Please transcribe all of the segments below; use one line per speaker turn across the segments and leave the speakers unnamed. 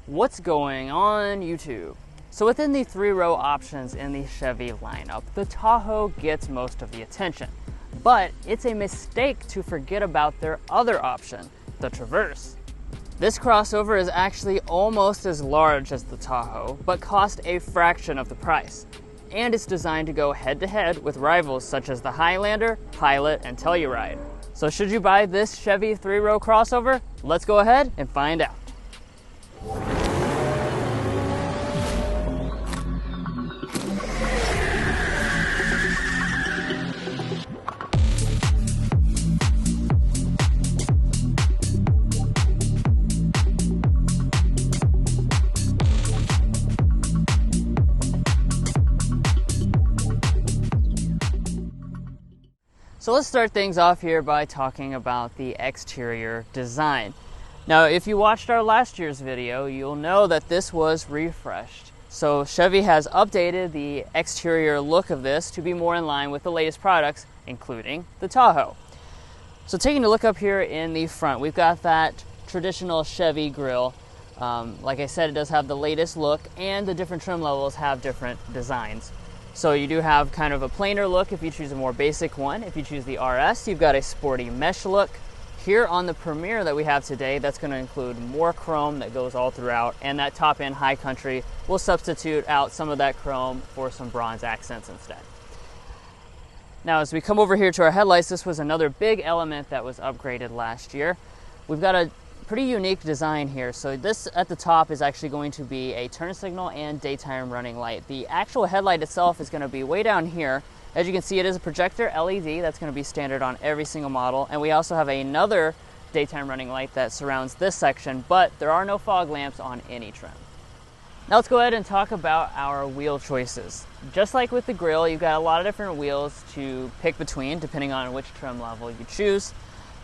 What's going on YouTube? So within the three-row options in the Chevy lineup, the Tahoe gets most of the attention. But it's a mistake to forget about their other option, the Traverse. This crossover is actually almost as large as the Tahoe, but cost a fraction of the price. And it's designed to go head-to-head with rivals such as the Highlander, Pilot, and Telluride. So should you buy this Chevy three-row crossover? Let's go ahead and find out. So let's start things off here by talking about the exterior design. Now, if you watched our last year's video, you'll know that this was refreshed. So Chevy has updated the exterior look of this to be more in line with the latest products, including the Tahoe. So taking a look up here in the front, we've got that traditional Chevy grille. Like I said, it does have the latest look, and the different trim levels have different designs. So you do have kind of a plainer look if you choose a more basic one. If you choose the RS, you've got a sporty mesh look. Here on the Premier that we have today, that's going to include more chrome that goes all throughout, and that top-end High Country will substitute out some of that chrome for some bronze accents instead. Now, as we come over here to our headlights, this was another big element that was upgraded last year. We've got a pretty unique design here. So this at the top is actually going to be a turn signal and daytime running light. The actual headlight itself is going to be way down here. As you can see, it is a projector LED that's going to be standard on every single model. And we also have another daytime running light that surrounds this section, but there are no fog lamps on any trim. Now let's go ahead and talk about our wheel choices. Just like with the grille, you've got a lot of different wheels to pick between depending on which trim level you choose.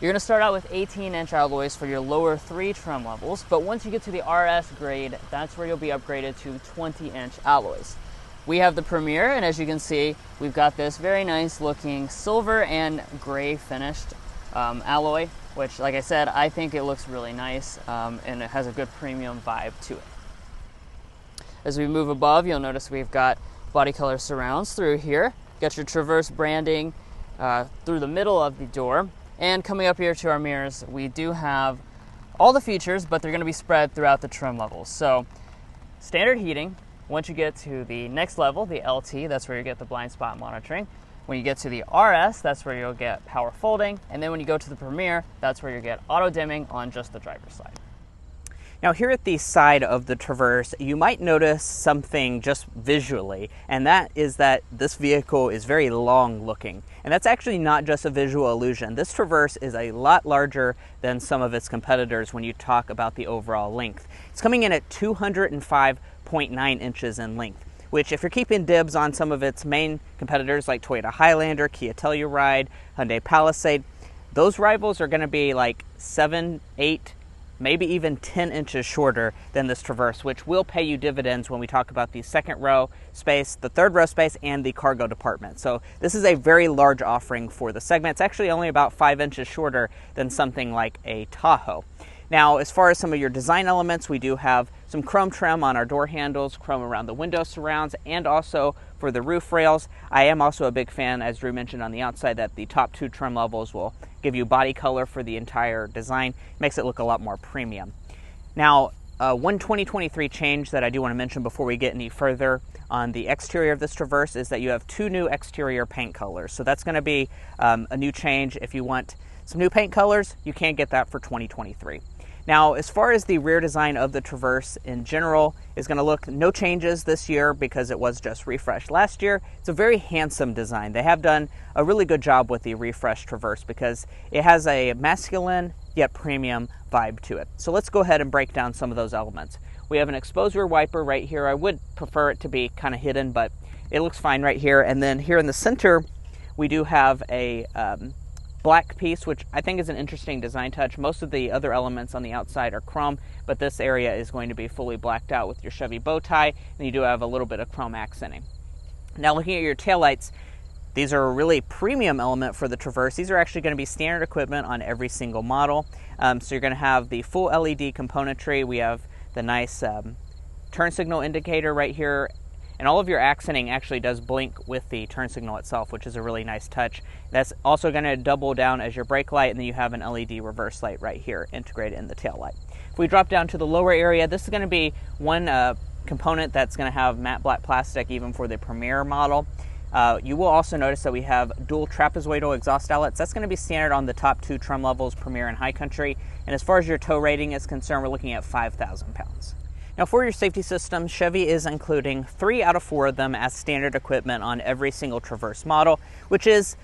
You're going to start out with 18-inch alloys for your lower three trim levels, but once you get to the RS grade, that's where you'll be upgraded to 20-inch alloys. We have the Premier, and as you can see, we've got this very nice looking silver and gray finished alloy, which, like I said, I think it looks really nice, and it has a good premium vibe to it. As we move above, you'll notice we've got body color surrounds through here. Got your Traverse branding through the middle of the door. And coming up here to our mirrors, we do have all the features, but they're going to be spread throughout the trim levels. So standard heating. Once you get to the next level, the LT, that's where you get the blind spot monitoring. When you get to the RS, that's where you'll get power folding. And then when you go to the Premier, that's where you get auto dimming on just the driver's side.
Now here at the side of the Traverse, you might notice something just visually, and that is that this vehicle is very long looking. And that's actually not just a visual illusion. This Traverse is a lot larger than some of its competitors when you talk about the overall length. It's coming in at 205.9 inches in length, which if you're keeping dibs on some of its main competitors like Toyota Highlander, Kia Telluride, Hyundai Palisade, those rivals are going to be like 7, 8, maybe even 10 inches shorter than this Traverse, which will pay you dividends when we talk about the second row space, the third row space, and the cargo department. So this is a very large offering for the segment. It's actually only about 5 inches shorter than something like a Tahoe. Now, as far as some of your design elements, we do have some chrome trim on our door handles, chrome around the window surrounds, and also for the roof rails. I am also a big fan, as Drew mentioned on the outside, that the top two trim levels will give you body color for the entire design. Makes it look a lot more premium. Now, one 2023 change that I do want to mention before we get any further on the exterior of this Traverse is that you have two new exterior paint colors. So that's going to be a new change. If you want some new paint colors, you can get that for 2023. Now, as far as the rear design of the Traverse in general is going to look, no changes this year because it was just refreshed last year. It's a very handsome design. They have done a really good job with the refreshed Traverse because it has a masculine yet premium vibe to it. So let's go ahead and break down some of those elements. We have an exposed rear wiper right here. I would prefer it to be kind of hidden, but it looks fine right here. And then here in the center, we do have a black piece, which I think is an interesting design touch. Most of the other elements on the outside are chrome, but this area is going to be fully blacked out with your Chevy bow tie, and you do have a little bit of chrome accenting. Now looking at your taillights, these are a really premium element for the Traverse. These are actually going to be standard equipment on every single model. So you're going to have the full LED componentry. We have the nice turn signal indicator right here, and all of your accenting actually does blink with the turn signal itself, which is a really nice touch. That's also going to double down as your brake light, and then you have an LED reverse light right here integrated in the tail light. If we drop down to the lower area, this is going to be one component that's going to have matte black plastic even for the Premier model. You will also notice that we have dual trapezoidal exhaust outlets. That's going to be standard on the top two trim levels, Premier and High Country. And as far as your tow rating is concerned, we're looking at 5,000 pounds. Now for your safety systems, Chevy is including 3 out of 4 of them as standard equipment on every single Traverse model, which is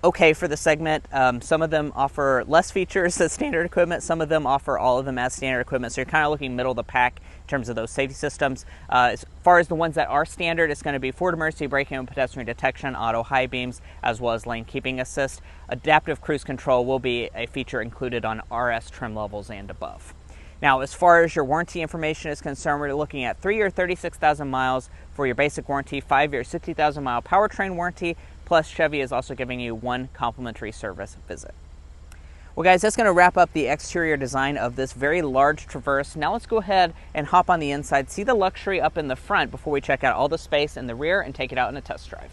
okay for the segment. Some of them offer less features as standard equipment. Some of them offer all of them as standard equipment. So you're kind of looking middle of the pack in terms of those safety systems. As far as the ones that are standard, it's going to be forward emergency braking and pedestrian detection, auto high beams, as well as lane keeping assist. Adaptive cruise control will be a feature included on RS trim levels and above. Now, as far as your warranty information is concerned, we're looking at 3-year 36,000 miles for your basic warranty, 5-year 60,000 mile powertrain warranty, plus Chevy is also giving you 1 complimentary service visit. Well guys, that's going to wrap up the exterior design of this very large Traverse. Now let's go ahead and hop on the inside, see the luxury up in the front before we check out all the space in the rear and take it out in a test drive.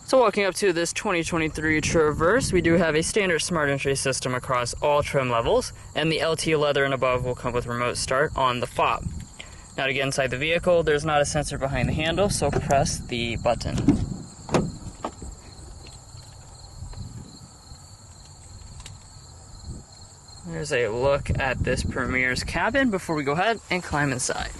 So walking up to this 2023 Traverse, we do have a standard smart entry system across all trim levels, and the LT leather and above will come with remote start on the fob. Now to get inside the vehicle, there's not a sensor behind the handle, so press the button. There's a look at this Premier's cabin before we go ahead and climb inside.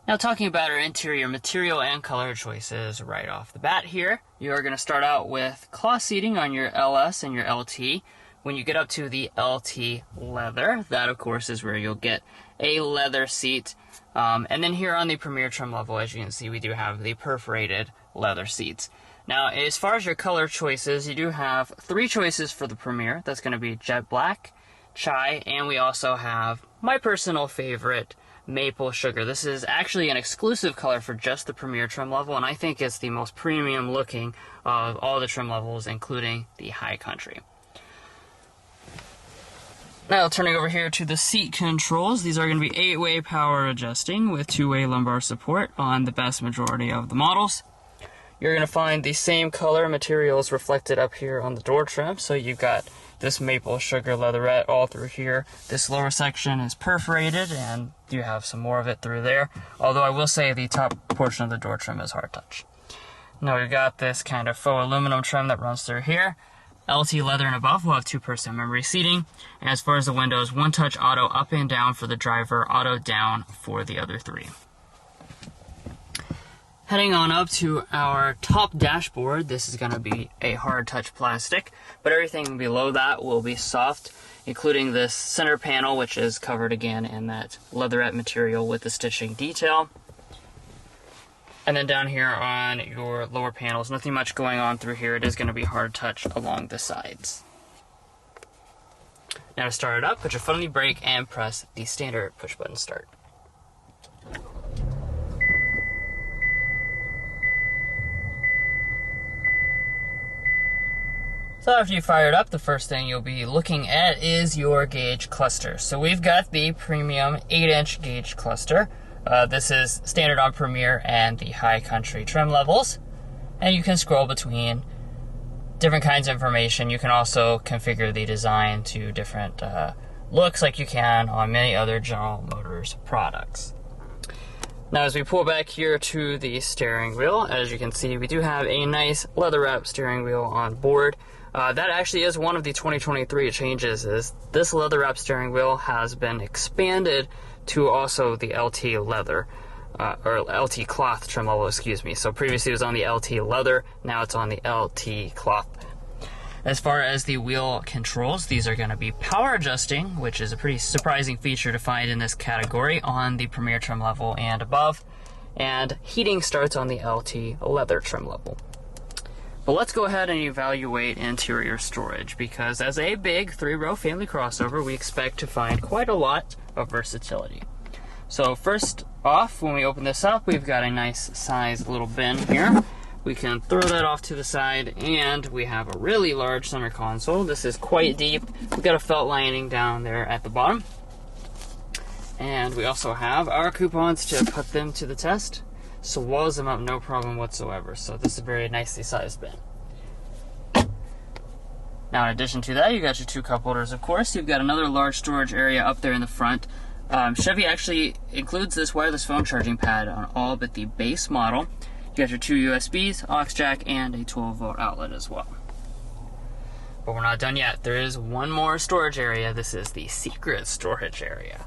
Now talking about our interior material and color choices right off the bat here, you are going to start out with cloth seating on your LS and your LT. When you get up to the LT leather, that of course is where you'll get a leather seat. And then here on the Premier trim level, as you can see, we do have the perforated leather seats. Now as far as your color choices, you do have 3 choices for the Premier. That's going to be jet black, chai, and we also have my personal favorite, maple sugar. This is actually an exclusive color for just the Premier trim level, and I think it's the most premium looking of all the trim levels, including the High Country. Now turning over here to the seat controls, these are going to be 8-way power adjusting with 2-way lumbar support on the vast majority of the models. You're going to find the same color materials reflected up here on the door trim, so you've got this maple sugar leatherette all through here. This lower section is perforated, and you have some more of it through there, although I will say the top portion of the door trim is hard touch. Now we've got this kind of faux aluminum trim that runs through here. LT leather and above will have 2-person memory seating, and as far as the windows, 1-touch auto up and down for the driver, auto down for the other 3. Heading on up to our top dashboard, this is going to be a hard touch plastic, but everything below that will be soft, including this center panel, which is covered again in that leatherette material with the stitching detail. And then down here on your lower panels, nothing much going on through here. It is going to be hard touch along the sides. Now to start it up, put your foot on the brake and press the standard push button start. So after you fire it up, the first thing you'll be looking at is your gauge cluster. So we've got the premium 8-inch gauge cluster. This is standard on Premier and the High Country trim levels. And you can scroll between different kinds of information. You can also configure the design to different looks like you can on many other General Motors products. Now as we pull back here to the steering wheel, as you can see, we do have a nice leather wrap steering wheel on board. That actually is one of the 2023 changes, is this leather wrap steering wheel has been expanded to also the LT leather, or LT cloth trim level, excuse me. So previously it was on the LT leather, now it's on the LT cloth. As far as the wheel controls, these are going to be power adjusting, which is a pretty surprising feature to find in this category on the Premier trim level and above. And heating starts on the LT leather trim level. But let's go ahead and evaluate interior storage, because as a big 3-row family crossover, we expect to find quite a lot of versatility. So first off, when we open this up, we've got a nice sized little bin here. We can throw that off to the side, and we have a really large center console. This is quite deep. We've got a felt lining down there at the bottom. And we also have our coupons to put them to the test. Swallows them up no problem whatsoever. So this is a very nicely sized bin. Now, in addition to that, you got your 2 cup holders, of course. You've got another large storage area up there in the front. Chevy actually includes this wireless phone charging pad on all but the base model. You got your 2 USBs, aux jack, and a 12-volt outlet as well. But we're not done yet. There is one more storage area. This is the secret storage area.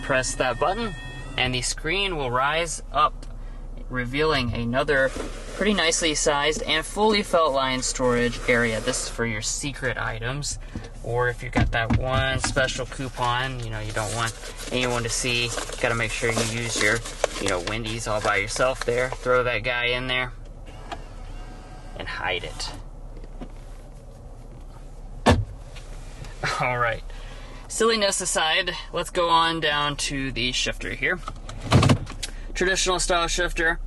Press that button, and the screen will rise up, revealing another pretty nicely sized and fully felt lined storage area. This is for your secret items, or if you've got that one special coupon, you don't want anyone to see. You got to make sure you use your, Wendy's all by yourself there. Throw that guy in there and hide it. All right. Silliness aside, let's go on down to the shifter here. Traditional style shifter.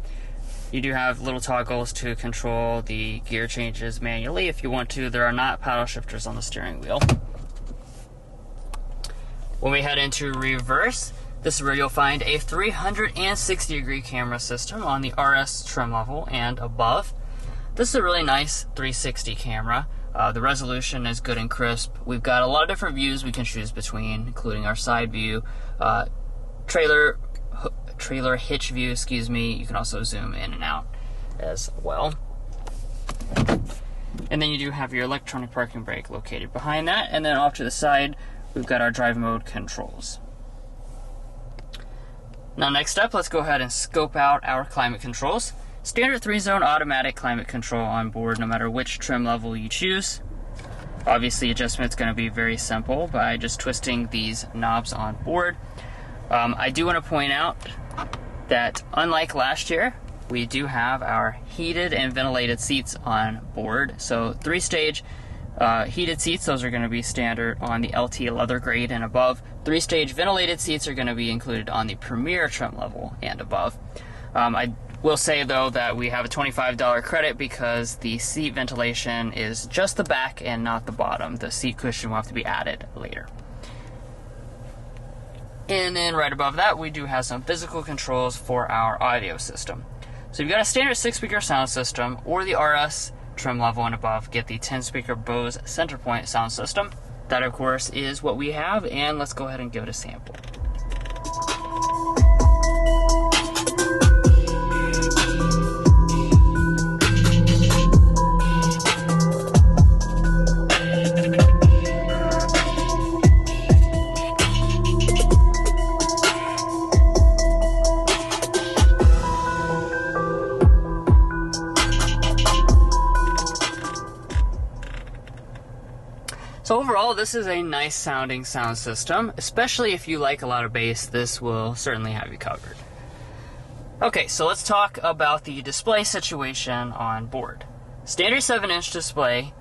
You do have little toggles to control the gear changes manually if you want to. There are not paddle shifters on the steering wheel. When we head into reverse, this is where you'll find a 360-degree camera system on the RS trim level and above. This is a really nice 360 camera. The resolution is good and crisp. We've got a lot of different views we can choose between, including our side view, trailer hitch view, You can also zoom in and out as well. And then you do have your electronic parking brake located behind that. And then off to the side, we've got our drive mode controls. Now next up, let's go ahead and scope out our climate controls. Standard 3-zone automatic climate control on board, no matter which trim level you choose. Obviously, adjustment's going to be very simple by just twisting these knobs on board. I do want to point out that unlike last year, we do have our heated and ventilated seats on board. So 3-stage heated seats, those are going to be standard on the LT leather grade and above. 3-stage ventilated seats are going to be included on the Premier trim level and above. I will say though that we have a $25 credit because the seat ventilation is just the back and not the bottom. The seat cushion will have to be added later. And then right above that, we do have some physical controls for our audio system. So you've got a standard 6-speaker sound system, or the RS trim level and above, get the 10-speaker Bose Centerpoint sound system. That, of course, is what we have, and let's go ahead and give it a sample. So overall, this is a nice sounding sound system, especially if you like a lot of bass. This will certainly have you covered. Okay, so let's talk about the display situation on board. Standard 7-inch display,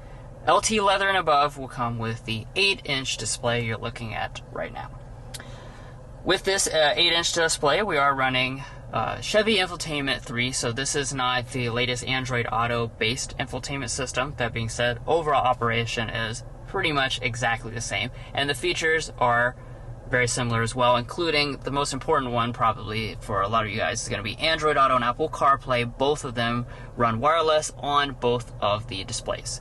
LT leather and above will come with the 8-inch display you're looking at right now. With this 8-inch display, we are running Chevy Infotainment 3, so this is not the latest Android Auto based infotainment system. That being said, overall operation is pretty much exactly the same, and the features are very similar as well, including the most important one probably for a lot of you guys is going to be Android Auto and Apple CarPlay. Both of them run wireless on both of the displays.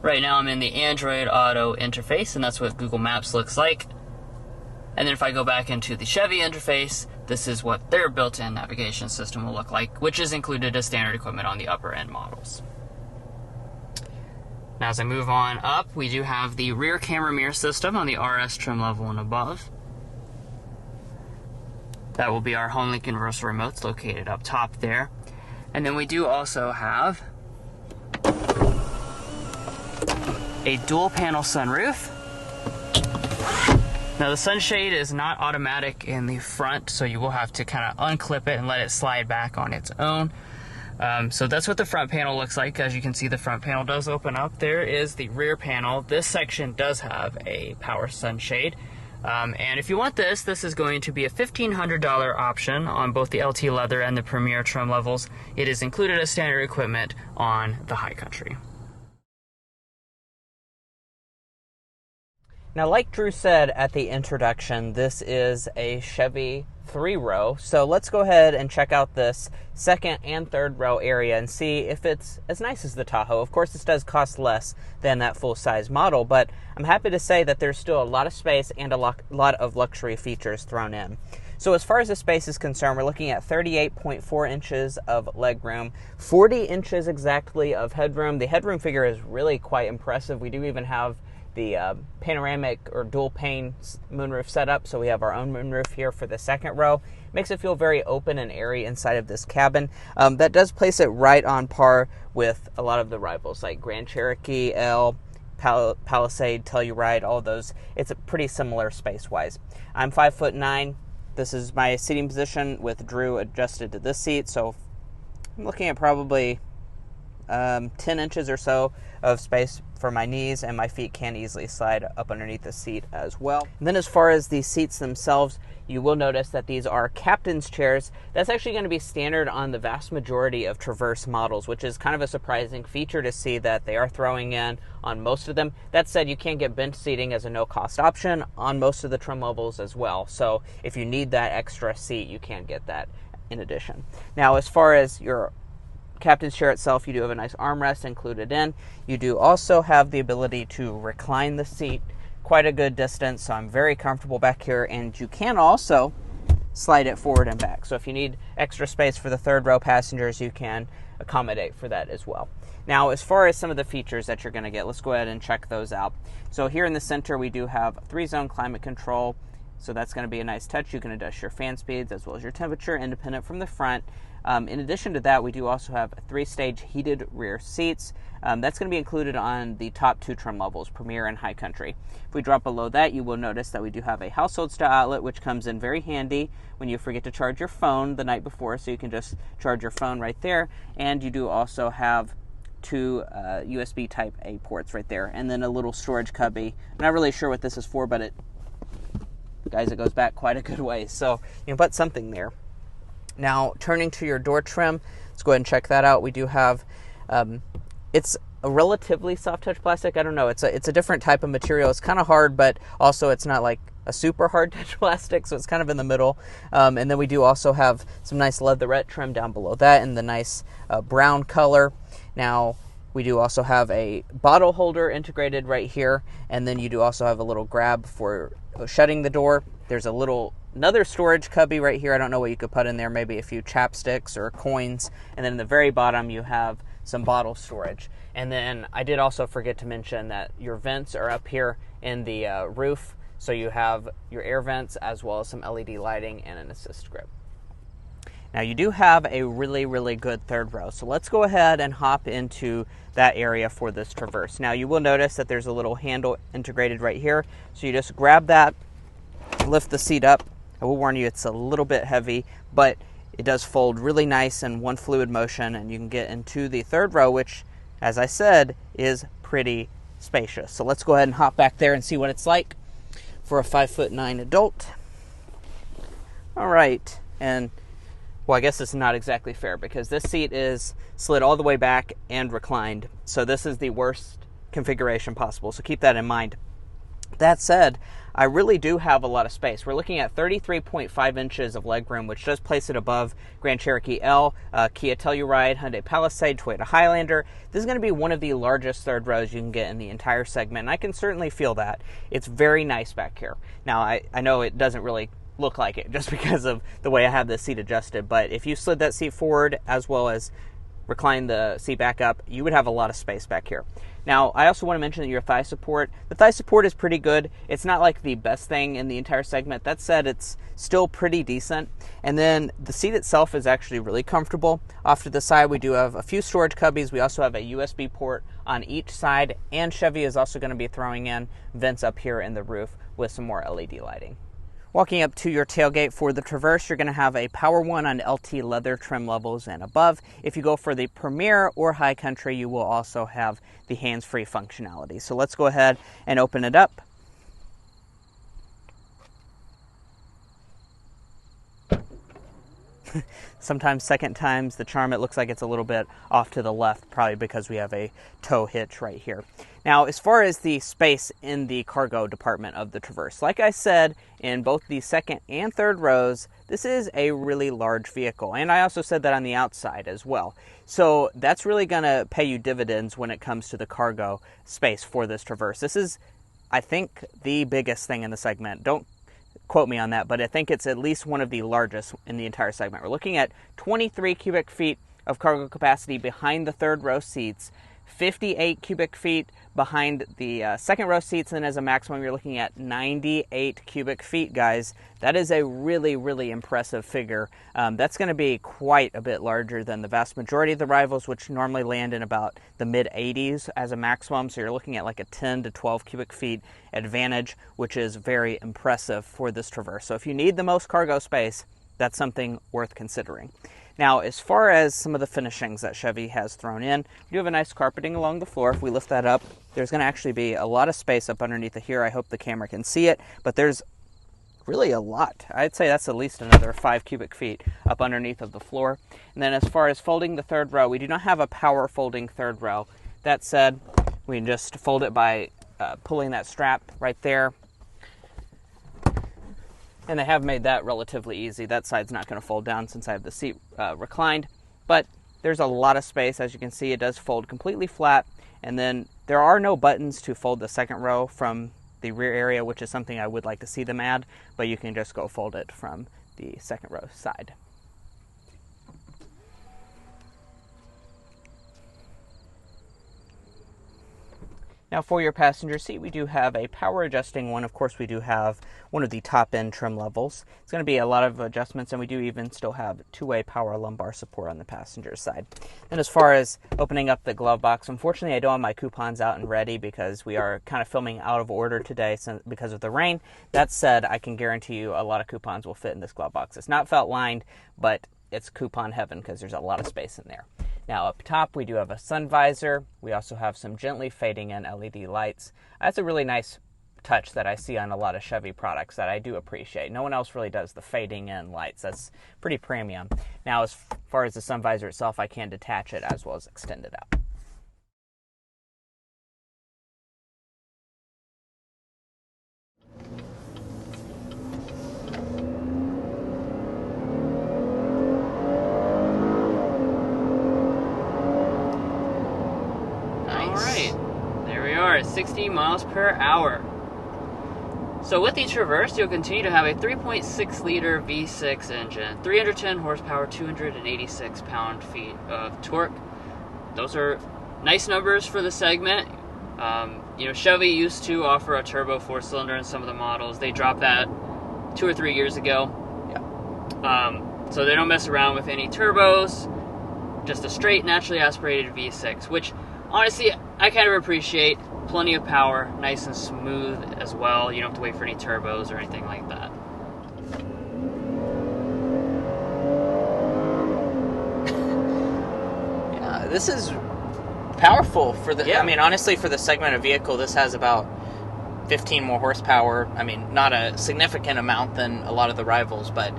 Right now I'm in the Android Auto interface, and that's what Google Maps looks like. And then if I go back into the Chevy interface, this is what their built-in navigation system will look like, which is included as standard equipment on the upper end models. Now as I move on up, we do have the rear camera mirror system on the RS trim level and above. That will be our HomeLink universal remotes located up top there. And then we do also have a dual panel sunroof. Now the sunshade is not automatic in the front, so you will have to kind of unclip it and let it slide back on its own. So that's what the front panel looks like. As you can see, the front panel does open up. There is the rear panel. This section does have a power sunshade. And if you want this, this is going to be a $1,500 option on both the LT Leather and the Premier trim levels. It is included as standard equipment on the High Country.
Now, like Drew said at the introduction, this is a Chevy 3-row. So let's go ahead and check out this second and third row area and see if it's as nice as the Tahoe. Of course, this does cost less than that full-size model, but I'm happy to say that there's still a lot of space and a lot of luxury features thrown in. So as far as the space is concerned, we're looking at 38.4 inches of legroom, 40 inches exactly of headroom. The headroom figure is really quite impressive. We do even have the panoramic or dual pane moonroof setup, so we have our own moonroof here for the second row. Makes it feel very open and airy inside of this cabin. That does place it right on par with a lot of the rivals like Grand Cherokee L, Palisade, Telluride, all of those. It's a pretty similar space-wise. I'm 5'9". This is my seating position with Drew adjusted to this seat, so I'm looking at probably 10 inches or so of space for my knees, and my feet can easily slide up underneath the seat as well. And then as far as the seats themselves, you will notice that these are captain's chairs. That's actually going to be standard on the vast majority of Traverse models, which is kind of a surprising feature to see that they are throwing in on most of them. That said, you can get bench seating as a no-cost option on most of the trim levels as well. So if you need that extra seat, you can get that in addition. Now, as far as your captain's chair itself, you do have a nice armrest included in. You do also have the ability to recline the seat quite a good distance, so I'm very comfortable back here, and you can also slide it forward and back. So if you need extra space for the third row passengers, you can accommodate for that as well. Now, as far as some of the features that you're going to get, let's go ahead and check those out. So here in the center, we do have 3-zone climate control. So that's going to be a nice touch. You can adjust your fan speeds as well as your temperature independent from the front. In addition to that, we do also have 3-stage heated rear seats. That's going to be included on the top 2 trim levels, Premier and High Country. If we drop below that, you will notice that we do have a household style outlet, which comes in very handy when you forget to charge your phone the night before, so you can just charge your phone right there. And you do also have 2 USB type A ports right there, and then a little storage cubby. I'm not really sure what this is for, but it goes back quite a good way, so you can put something there. Now, turning to your door trim, let's go ahead and check that out. We do have, it's a relatively soft touch plastic. I don't know, it's a different type of material. It's kind of hard, but also it's not like a super hard touch plastic, so it's kind of in the middle. And then we do also have some nice leatherette trim down below that in the nice brown color. Now, we do also have a bottle holder integrated right here, and then you do also have a little grab for shutting the door. There's another storage cubby right here. I don't know what you could put in there, maybe a few chapsticks or coins. And then in the very bottom, you have some bottle storage. And then I did also forget to mention that your vents are up here in the roof. So you have your air vents as well as some LED lighting and an assist grip. Now, you do have a really, really good third row. So let's go ahead and hop into that area for this Traverse. Now, you will notice that there's a little handle integrated right here. So you just grab that, lift the seat up. I will warn you, it's a little bit heavy, but it does fold really nice in one fluid motion, and you can get into the third row, which, as I said, is pretty spacious. So let's go ahead and hop back there and see what it's like for a 5'9" adult. All right, and well, I guess it's not exactly fair because this seat is slid all the way back and reclined. So this is the worst configuration possible, so keep that in mind. That said, I really do have a lot of space. We're looking at 33.5 inches of legroom, which does place it above Grand Cherokee L, Kia Telluride, Hyundai Palisade, Toyota Highlander. This is going to be one of the largest third rows you can get in the entire segment, and I can certainly feel that. It's very nice back here. Now, I know it doesn't really look like it just because of the way I have this seat adjusted, but if you slid that seat forward as well as recline the seat back up, you would have a lot of space back here. Now, I also want to mention that your thigh support, the thigh support is pretty good. It's not like the best thing in the entire segment. That said, it's still pretty decent. And then the seat itself is actually really comfortable. Off to the side, we do have a few storage cubbies. We also have a USB port on each side, and Chevy is also going to be throwing in vents up here in the roof with some more LED lighting. Walking up to your tailgate for the Traverse, you're going to have a Power One on LT leather trim levels and above. If you go for the Premier or High Country, you will also have the hands-free functionality. So let's go ahead and open it up. Sometimes second time's the charm. It looks like it's a little bit off to the left, probably because we have a tow hitch right here. Now, as far as the space in the cargo department of the Traverse, like I said, in both the second and third rows, this is a really large vehicle. And I also said that on the outside as well. So that's really going to pay you dividends when it comes to the cargo space for this Traverse. This is, I think, the biggest thing in the segment. Don't quote me on that, but I think it's at least one of the largest in the entire segment. We're looking at 23 cubic feet of cargo capacity behind the third row seats, 58 cubic feet behind the second row seats, and as a maximum you're looking at 98 cubic feet, guys. That is a really, really impressive figure. That's going to be quite a bit larger than the vast majority of the rivals, which normally land in about the mid-80s as a maximum, so you're looking at like a 10 to 12 cubic feet advantage, which is very impressive for this Traverse. So if you need the most cargo space, that's something worth considering. Now, as far as some of the finishings that Chevy has thrown in, we do have a nice carpeting along the floor. If we lift that up, there's going to actually be a lot of space up underneath it here. I hope the camera can see it, but there's really a lot. I'd say that's at least another 5 cubic feet up underneath of the floor. And then as far as folding the third row, we do not have a power folding third row. That said, we can just fold it by pulling that strap right there. And they have made that relatively easy. That side's not going to fold down since I have the seat reclined. But there's a lot of space. As you can see, it does fold completely flat. And then there are no buttons to fold the second row from the rear area, which is something I would like to see them add. But you can just go fold it from the second row side. Now for your passenger seat, we do have a power adjusting one. Of course, we do have one of the top end trim levels. It's going to be a lot of adjustments, and we do even still have two-way power lumbar support on the passenger side. And as far as opening up the glove box, unfortunately I don't have my coupons out and ready because we are kind of filming out of order today because of the rain. That said, I can guarantee you a lot of coupons will fit in this glove box. It's not felt lined, but it's coupon heaven because there's a lot of space in there. Now up top we do have a sun visor. We also have some gently fading in LED lights. That's a really nice touch that I see on a lot of Chevy products that I do appreciate. No one else really does the fading in lights. That's pretty premium. Now as far as the sun visor itself, I can detach it as well as extend it out.
At 60 miles per hour. So with the Traverse, you'll continue to have a 3.6 liter V6 engine, 310 horsepower, 286 pound-feet of torque. Those are nice numbers for the segment. Chevy used to offer a turbo 4-cylinder in some of the models. They dropped that 2 or 3 years ago. Yeah. So they don't mess around with any turbos, just a straight naturally aspirated V6, which honestly I kind of appreciate. Plenty of power, nice and smooth as well. You don't have to wait for any turbos or anything like that.
Yeah, this is powerful for the. Yeah. I mean, honestly, for the segment of vehicle, this has about 15 more horsepower. I mean, not a significant amount than a lot of the rivals, but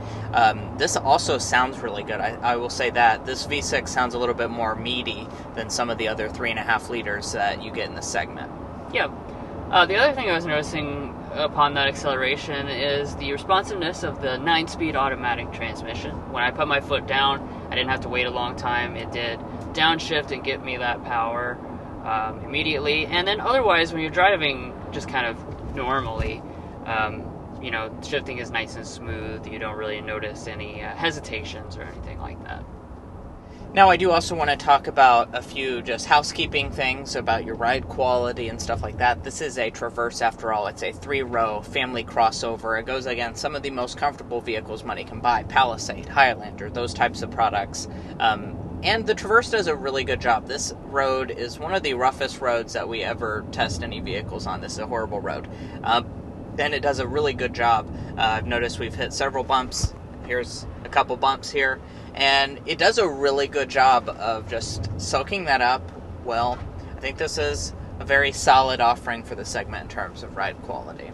this also sounds really good. I will say that this V6 sounds a little bit more meaty than some of the other 3.5 liters that you get in the segment.
Yeah. The other thing I was noticing upon that acceleration is the responsiveness of the 9-speed automatic transmission. When I put my foot down, I didn't have to wait a long time. It did downshift and get me that power immediately. And then otherwise, when you're driving just kind of normally, shifting is nice and smooth. You don't really notice any hesitations or anything like that.
Now, I do also want to talk about a few just housekeeping things about your ride quality and stuff like that. This is a Traverse, after all. It's a 3-row family crossover. It goes against some of the most comfortable vehicles money can buy. Palisade, Highlander, those types of products. And the Traverse does a really good job. This road is one of the roughest roads that we ever test any vehicles on. This is a horrible road. And it does a really good job. I've noticed we've hit several bumps. Here's a couple bumps here. And it does a really good job of just soaking that up well. I think this is a very solid offering for the segment in terms of ride quality.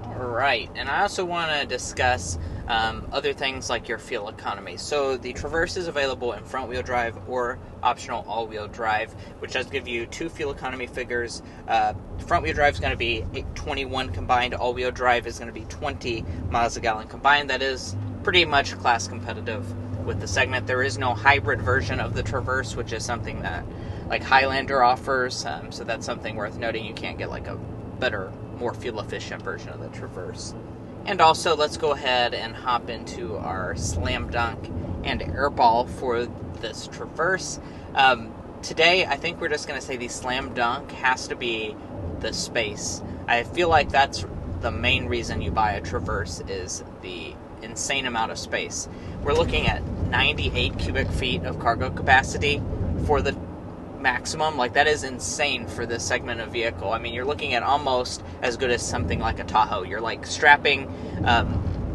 Alright, and I also want to discuss other things like your fuel economy. So the Traverse is available in front-wheel drive or optional all-wheel drive, which does give you 2 fuel economy figures. Front-wheel drive is going to be 21 combined. All-wheel drive is going to be 20 miles a gallon combined. That is pretty much class competitive with the segment. There is no hybrid version of the Traverse, which is something that like Highlander offers. So that's something worth noting. You can't get like a better, more fuel-efficient version of the Traverse. And also, let's go ahead and hop into our Slam Dunk and Airball for this Traverse. Today, I think we're just going to say the Slam Dunk has to be the space. I feel like that's the main reason you buy a Traverse, is the insane amount of space. We're looking at 98 cubic feet of cargo capacity for the maximum. Like, that is insane for this segment of vehicle. I mean, you're looking at almost as good as something like a Tahoe. You're like strapping,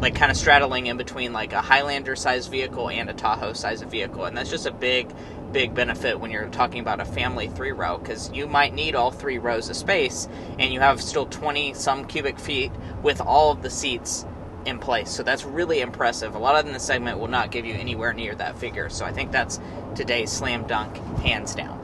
like kind of straddling in between like a Highlander size vehicle and a Tahoe size vehicle, and that's just a big benefit when you're talking about a family 3-row, because you might need all 3 rows of space, and you have still 20 some cubic feet with all of the seats in place. So that's really impressive. A lot of the segment will not give you anywhere near that figure. So I think that's today's Slam Dunk, hands down.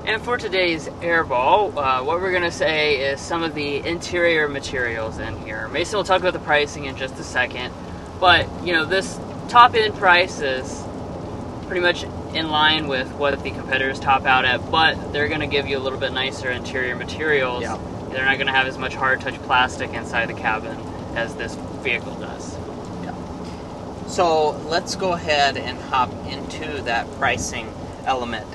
And for today's Airball, what we're going to say is some of the interior materials in here. Mason will talk about the pricing in just a second, but you know, this top-end price is pretty much in line with what the competitors top out at, but they're going to give you a little bit nicer interior materials.
Yeah.
They're not going to have as much hard-touch plastic inside the cabin as this vehicle does.
Yeah. So let's go ahead and hop into that pricing element.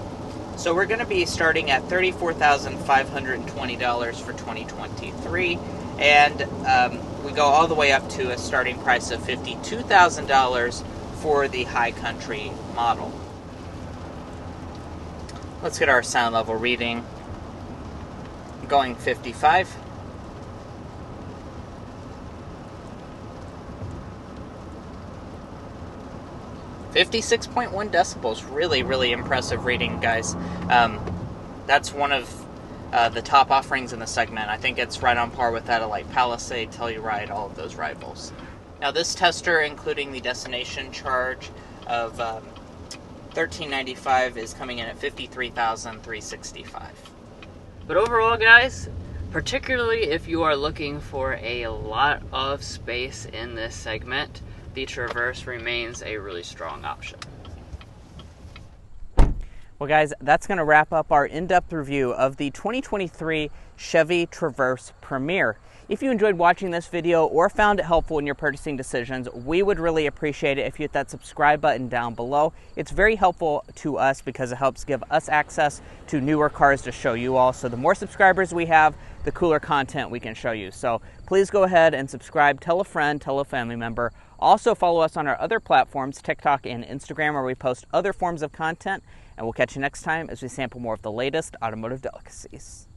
So we're going to be starting at $34,520 for 2023, and we go all the way up to a starting price of $52,000 for the High Country model. Let's get our sound level reading. Going 55. $56.1 decibels. Really impressive reading, guys. That's one of the top offerings in the segment. I think it's right on par with that of like Palisade, Telluride, all of those rivals. Now this tester, including the destination charge of $1,395, is coming in at $53,365.
But overall, guys, particularly if you are looking for a lot of space in this segment, the Traverse remains a really strong option.
Well, guys, that's going to wrap up our in-depth review of the 2023 Chevy Traverse Premier. If you enjoyed watching this video or found it helpful in your purchasing decisions, we would really appreciate it if you hit that subscribe button down below. It's very helpful to us because it helps give us access to newer cars to show you all. So the more subscribers we have, the cooler content we can show you. So please go ahead and subscribe, tell a friend, tell a family member. Also follow us on our other platforms, TikTok and Instagram, where we post other forms of content. And we'll catch you next time as we sample more of the latest automotive delicacies.